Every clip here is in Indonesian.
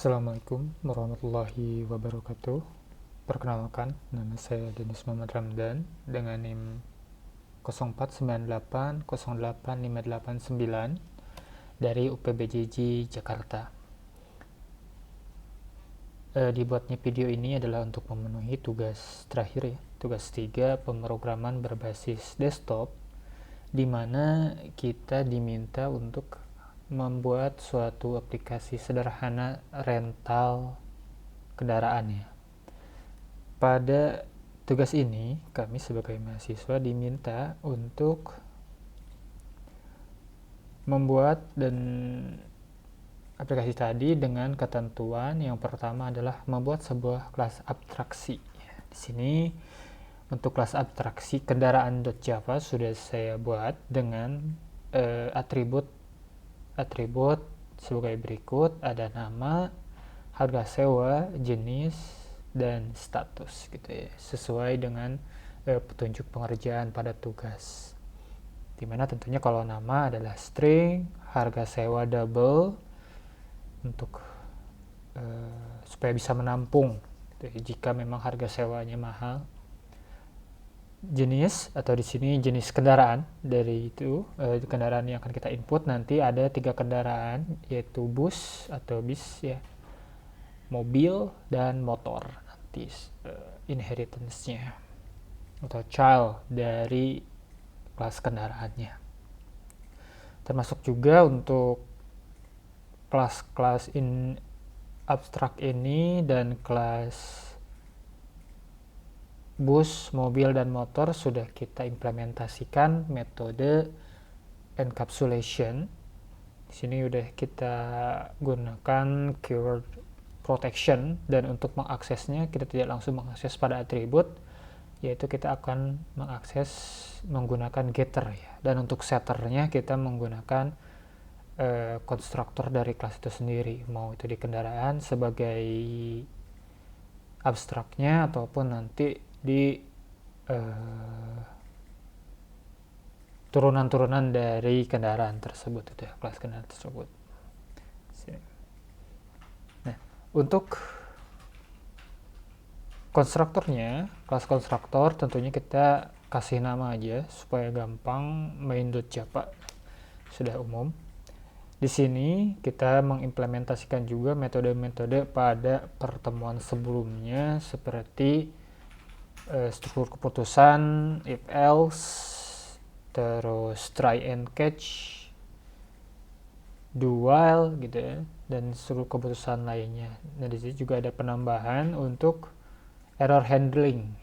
Assalamualaikum warahmatullahi wabarakatuh. Perkenalkan, nama saya Denis Muhammad Ramdan dengan NIM 0498085589 dari UPBJJ Jakarta. Dibuatnya video ini adalah untuk memenuhi tugas terakhir ya, tugas 3 pemrograman berbasis desktop, di mana kita diminta untuk membuat suatu aplikasi sederhana rental kendaraan ya. Pada tugas ini, kami sebagai mahasiswa diminta untuk membuat dan aplikasi tadi dengan ketentuan yang pertama adalah membuat sebuah kelas abstraksi. Di sini untuk kelas abstraksi kendaraan.java sudah saya buat dengan atribut sebagai berikut, ada nama, harga sewa, jenis, dan status gitu ya, sesuai dengan petunjuk pengerjaan pada tugas. Dimana tentunya kalau nama adalah string, harga sewa double untuk supaya bisa menampung gitu ya, jika memang harga sewanya mahal. Jenis atau di sini jenis kendaraan, dari itu kendaraan yang akan kita input nanti ada 3 kendaraan, yaitu bus atau bis ya, mobil dan motor. Nanti inheritance-nya atau child dari kelas kendaraannya. Termasuk juga untuk kelas-kelas abstrak ini dan kelas bus, mobil, dan motor sudah kita implementasikan metode encapsulation. Di sini udah kita gunakan keyword protection, dan untuk mengaksesnya kita tidak langsung mengakses pada atribut, yaitu kita akan mengakses menggunakan getter ya. Dan untuk setternya kita menggunakan konstruktor dari kelas itu sendiri, mau itu di kendaraan sebagai abstraknya ataupun nanti di turunan-turunan dari kendaraan tersebut itu ya, kelas kendaraan tersebut. Nah, untuk konstruktornya, kelas konstruktor tentunya kita kasih nama aja supaya gampang, main.java sudah umum. Di sini kita mengimplementasikan juga metode-metode pada pertemuan sebelumnya seperti struktur keputusan, if else, terus try and catch, do while gitu ya, dan struktur keputusan lainnya. Nah, di sini juga ada penambahan untuk error handling,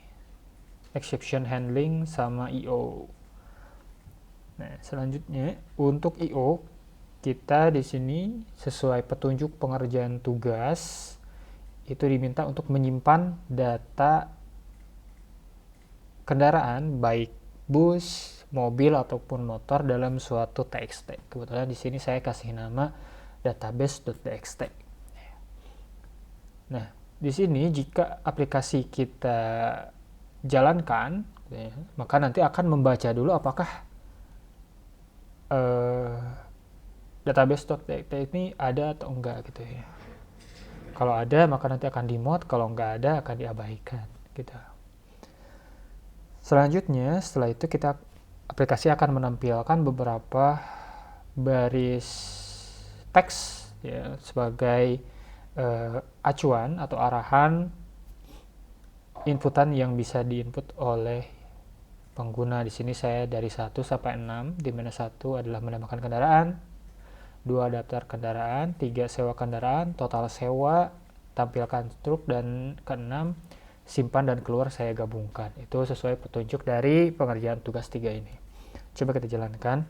exception handling, sama IO. Nah, selanjutnya untuk IO kita di sini sesuai petunjuk pengerjaan tugas itu diminta untuk menyimpan data kendaraan baik bus, mobil ataupun motor dalam suatu txt. Kebetulan di sini saya kasih nama database.txt. Nah, di sini jika aplikasi kita jalankan, ya, maka nanti akan membaca dulu apakah database.txt ini ada atau enggak gitu ya. Kalau ada maka nanti akan di-mode, kalau enggak ada akan diabaikan gitu. Selanjutnya setelah itu aplikasi akan menampilkan beberapa baris teks ya, sebagai acuan atau arahan inputan yang bisa diinput oleh pengguna. Di sini saya dari 1 sampai 6, di mana 1 adalah menambahkan kendaraan, 2 daftar kendaraan, 3 sewa kendaraan, total sewa, tampilkan truk, dan ke-6 simpan dan keluar saya gabungkan. Itu sesuai petunjuk dari pengerjaan tugas 3 ini. Coba kita jalankan.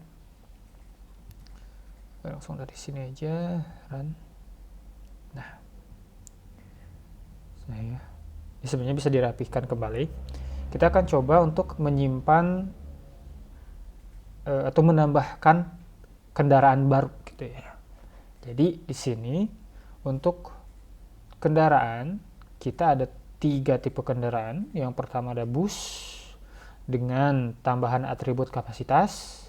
Langsung dari sini aja, run. Nah, ini sebenarnya bisa dirapihkan kembali. Kita akan coba untuk menyimpan atau menambahkan kendaraan baru gitu ya. Jadi di sini untuk kendaraan kita ada 3 tipe kendaraan. Yang pertama ada bus dengan tambahan atribut kapasitas,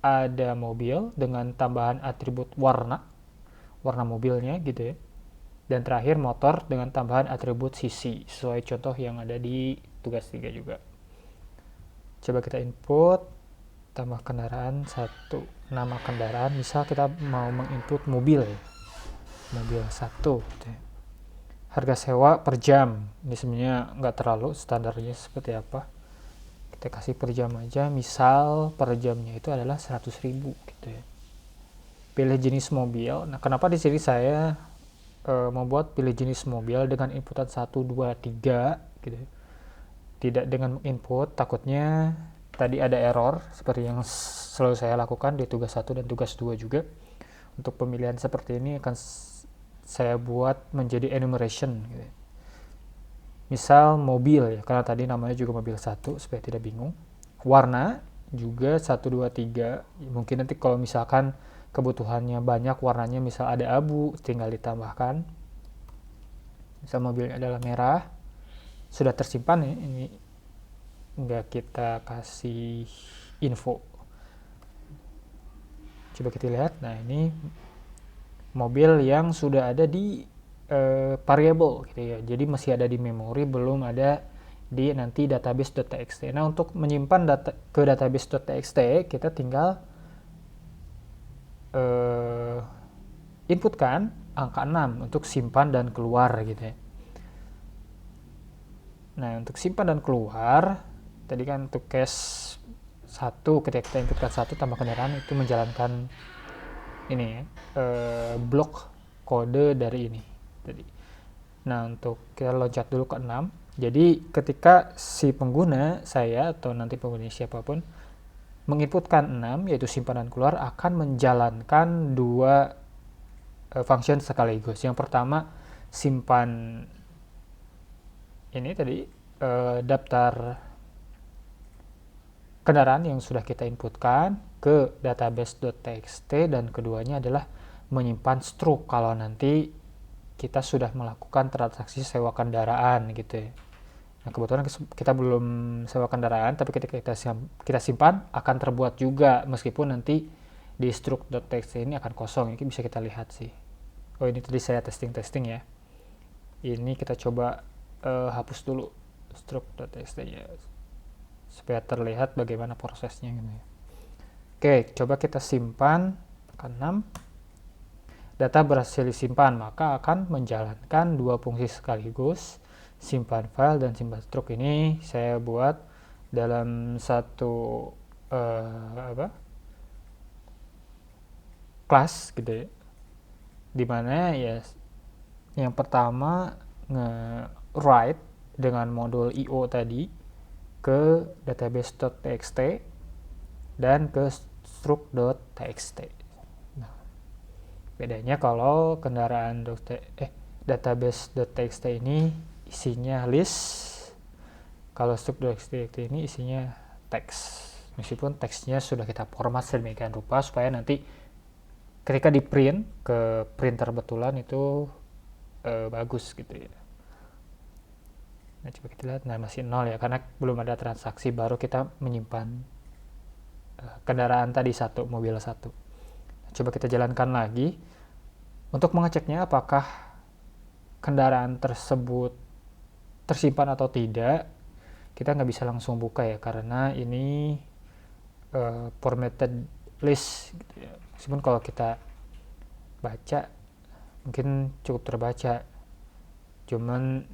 ada mobil dengan tambahan atribut warna mobilnya gitu ya, Dan terakhir motor dengan tambahan atribut CC sesuai contoh yang ada di tugas 3 juga. Coba kita input tambah kendaraan 1, nama kendaraan, misal kita mau menginput mobil ya, mobil 1 gitu ya. Harga sewa per jam, ini sebenarnya nggak terlalu, standarnya seperti apa, kita kasih per jam aja, misal per jamnya itu adalah 100.000 gitu ya. Pilih jenis mobil. Nah, kenapa di sini saya membuat pilih jenis mobil dengan inputan 1, 2, 3 gitu ya. Tidak dengan input, takutnya tadi ada error seperti yang selalu saya lakukan di tugas 1 dan tugas 2 juga. Untuk pemilihan seperti ini akan saya buat menjadi enumeration gitu. Misal mobil ya, karena tadi namanya juga mobil 1 supaya tidak bingung. Warna juga 1, 2, 3. Mungkin nanti kalau misalkan kebutuhannya banyak warnanya, misal ada abu, tinggal ditambahkan. Misal mobilnya adalah merah, sudah tersimpan ya, ini nggak kita kasih info. Coba kita lihat, nah ini mobil yang sudah ada di variable gitu ya, jadi masih ada di memori, belum ada di nanti database.txt. Nah, untuk menyimpan data ke database.txt, kita tinggal inputkan angka 6 untuk simpan dan keluar gitu ya. Nah, untuk simpan dan keluar, tadi kan untuk case 1, ketika kita inputkan 1 tambah kendaraan, itu menjalankan ini ya, blok kode dari ini tadi. Nah, untuk kita loncat dulu ke 6. Jadi ketika si pengguna, saya atau nanti pengguna siapapun, menginputkan 6, yaitu simpan dan keluar, akan menjalankan 2 function sekaligus. Yang pertama, simpan ini tadi daftar kendaraan yang sudah kita inputkan ke database.txt, dan keduanya adalah menyimpan struk kalau nanti kita sudah melakukan transaksi sewa kendaraan gitu ya. Nah, kebetulan kita belum sewa kendaraan, tapi ketika kita simpan akan terbuat juga, meskipun nanti di struk.txt ini akan kosong. Ini bisa kita lihat sih. Oh, ini tadi saya testing ya. Ini kita coba hapus dulu struk.txt ya, supaya terlihat bagaimana prosesnya gitu ya. Oke, coba kita simpan ke 6. Data berhasil disimpan, maka akan menjalankan 2 fungsi sekaligus, simpan file dan simpan struk. Ini saya buat dalam satu kelas gitu ya, dimana ya yang pertama nge-write dengan modul io tadi ke database.txt dan ke struk.txt. Nah, bedanya kalau kendaraan database.txt ini isinya list, kalau struk.txt ini isinya teks. Meskipun teksnya sudah kita format sedemikian rupa supaya nanti ketika di print ke printer betulan itu bagus gitu ya. Nah, coba kita lihat, nah masih 0 ya, karena belum ada transaksi, baru kita menyimpan kendaraan tadi 1, mobil 1. Coba kita jalankan lagi untuk mengeceknya apakah kendaraan tersebut tersimpan atau tidak. Kita nggak bisa langsung buka ya, karena ini formatted list gitu ya. Meskipun kalau kita baca mungkin cukup terbaca, cuman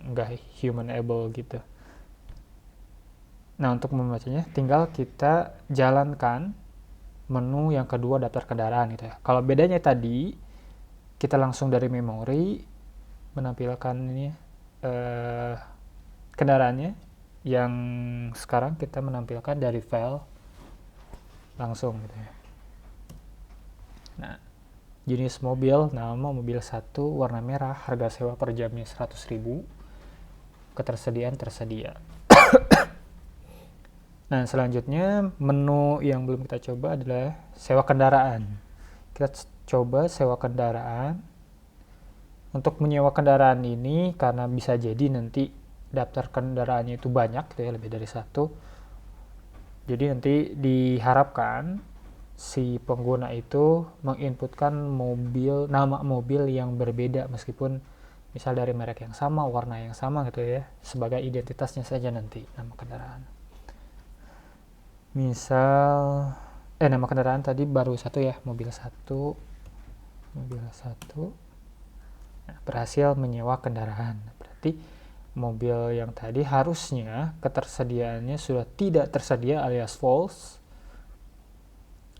nggak humanable gitu. Nah, untuk membacanya tinggal kita jalankan menu yang kedua, daftar kendaraan gitu ya. Kalau bedanya tadi kita langsung dari memori menampilkan ini kendaraannya, yang sekarang kita menampilkan dari file langsung gitu ya. Nah, jenis mobil, nama mobil 1, warna merah, harga sewa per jamnya 100.000, ketersediaan tersedia. Nah, selanjutnya menu yang belum kita coba adalah sewa kendaraan. Kita coba sewa kendaraan. Untuk menyewa kendaraan ini, karena bisa jadi nanti daftar kendaraannya itu banyak gitu ya, lebih dari 1. Jadi nanti diharapkan si pengguna itu menginputkan nama mobil yang berbeda meskipun misal dari merek yang sama, warna yang sama gitu ya, sebagai identitasnya saja nanti nama kendaraan. Misal nama kendaraan tadi baru satu ya, mobil satu. Nah, berhasil menyewa kendaraan. Berarti mobil yang tadi harusnya ketersediaannya sudah tidak tersedia alias false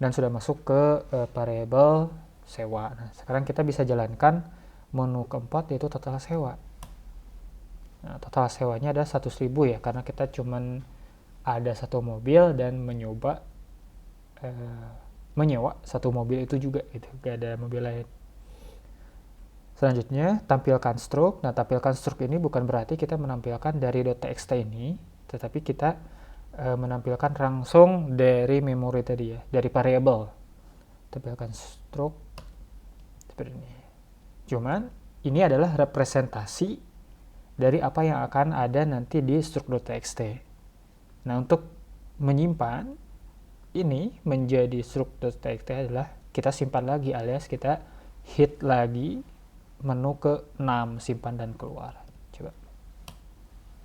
dan sudah masuk ke variabel sewa. Nah, sekarang kita bisa jalankan menu keempat yaitu total sewa. Nah, total sewanya ada 100.000 ya, karena kita cuman ada satu mobil dan menyewa satu mobil itu juga gitu, gak ada mobil lain. Selanjutnya tampilkan stroke. Nah, tampilkan stroke ini bukan berarti kita menampilkan dari .txt ini, tetapi kita menampilkan langsung dari memori tadi ya, dari variabel. Tampilkan stroke seperti ini. Cuman ini adalah representasi dari apa yang akan ada nanti di stroke.txt. Nah, untuk menyimpan ini menjadi stroke.txt adalah kita simpan lagi alias kita hit lagi menu ke 6, simpan dan keluar. Coba.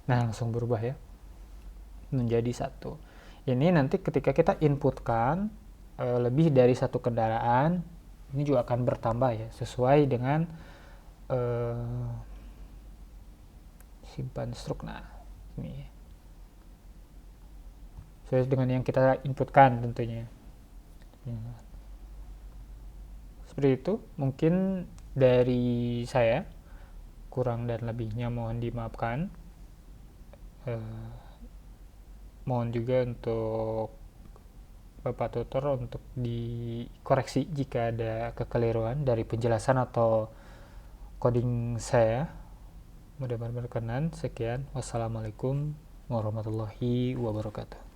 Nah, langsung berubah ya, menjadi 1. Ini nanti ketika kita inputkan lebih dari satu kendaraan, ini juga akan bertambah ya, sesuai dengan simpan stroke. Nah, ini sesuai dengan yang kita inputkan tentunya. Seperti itu mungkin dari saya, kurang dan lebihnya mohon dimaafkan. Mohon juga untuk Bapak Tutor untuk dikoreksi jika ada kekeliruan dari penjelasan atau coding saya. Mudah-mudahan berkenan. Sekian, wassalamualaikum warahmatullahi wabarakatuh.